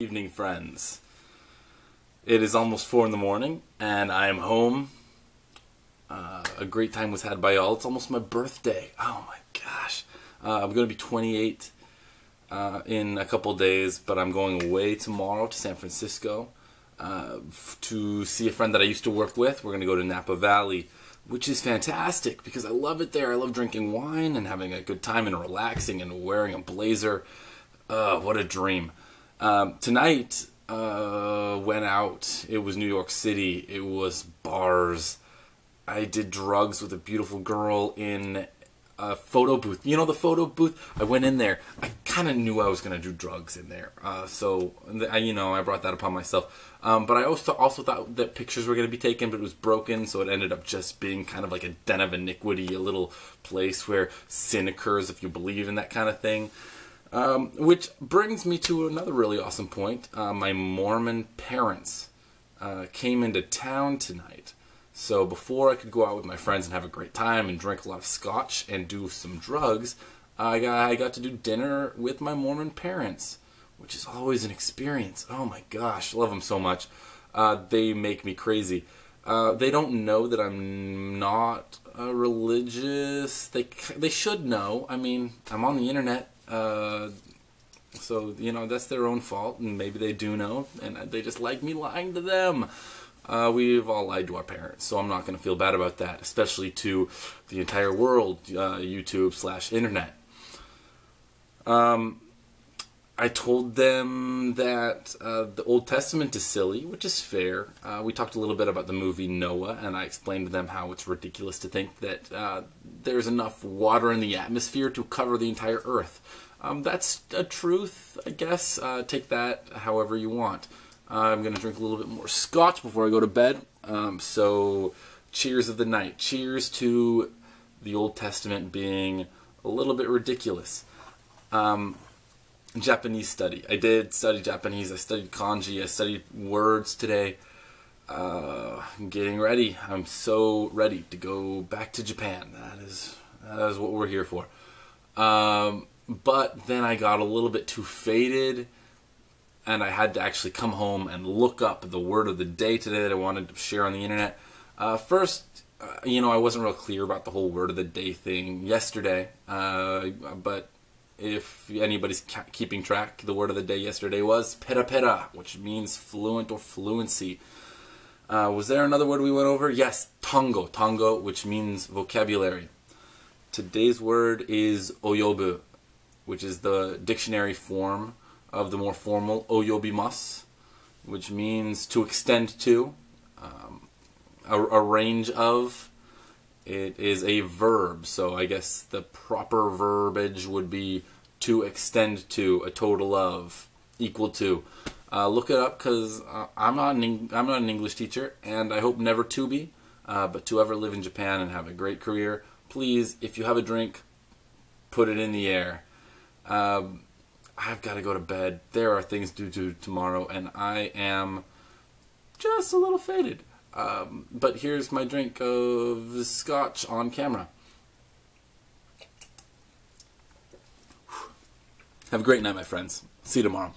Evening, friends. It is almost 4 in the morning and I am home. A great time was had by all. It's almost my birthday. Oh my gosh. I'm going to be 28 in a couple days, but I'm going away tomorrow to San Francisco to see a friend that I used to work with. We're going to go to Napa Valley, which is fantastic because I love it there. I love drinking wine and having a good time and relaxing and wearing a blazer. What a dream. Tonight, went out. It was New York City. It was bars. I did drugs with a beautiful girl in a photo booth. You know the photo booth? I went in there. I kind of knew I was going to do drugs in there. So, I brought that upon myself. But I also thought that pictures were going to be taken, but it was broken, so it ended up just being kind of like a den of iniquity, a little place where sin occurs if you believe in that kind of thing. Which brings me to another really awesome point. My Mormon parents came into town tonight. So before I could go out with my friends and have a great time and drink a lot of scotch and do some drugs, I got to do dinner with my Mormon parents, which is always an experience. Oh my gosh, I love them so much. They make me crazy. They don't know that I'm not religious. They should know. I mean, I'm on the internet. So, that's their own fault, and maybe they do know, and they just like me lying to them. We've all lied to our parents, so I'm not going to feel bad about that, especially to the entire world, YouTube/internet. I told them that the Old Testament is silly, which is fair. We talked a little bit about the movie Noah, and I explained to them how it's ridiculous to think that there's enough water in the atmosphere to cover the entire earth. That's a truth, I guess. Take that however you want. I'm going to drink a little bit more scotch before I go to bed. So, cheers of the night. Cheers to the Old Testament being a little bit ridiculous. Japanese study. I did study Japanese. I studied kanji. I studied words today. I'm getting ready. I'm so ready to go back to Japan. That is what we're here for. But then I got a little bit too faded, and I had to actually come home and look up the word of the day today that I wanted to share on the internet. First, I wasn't real clear about the whole word of the day thing yesterday, but if anybody's keeping track, the word of the day yesterday was pera pera, which means fluent or fluency. Was there another word we went over? Yes, tango. Tango, which means vocabulary. Today's word is oyobu, which is the dictionary form of the more formal oyobimasu, which means to extend to, a range of. It is a verb, so I guess the proper verbiage would be to extend to, a total of, equal to. Look it up, because I'm not an English teacher, and I hope never to be. But to ever live in Japan and have a great career, please, if you have a drink, put it in the air. I've got to go to bed. There are things to do tomorrow, and I am just a little faded. But here's my drink of scotch on camera. Have a great night, my friends. See you tomorrow.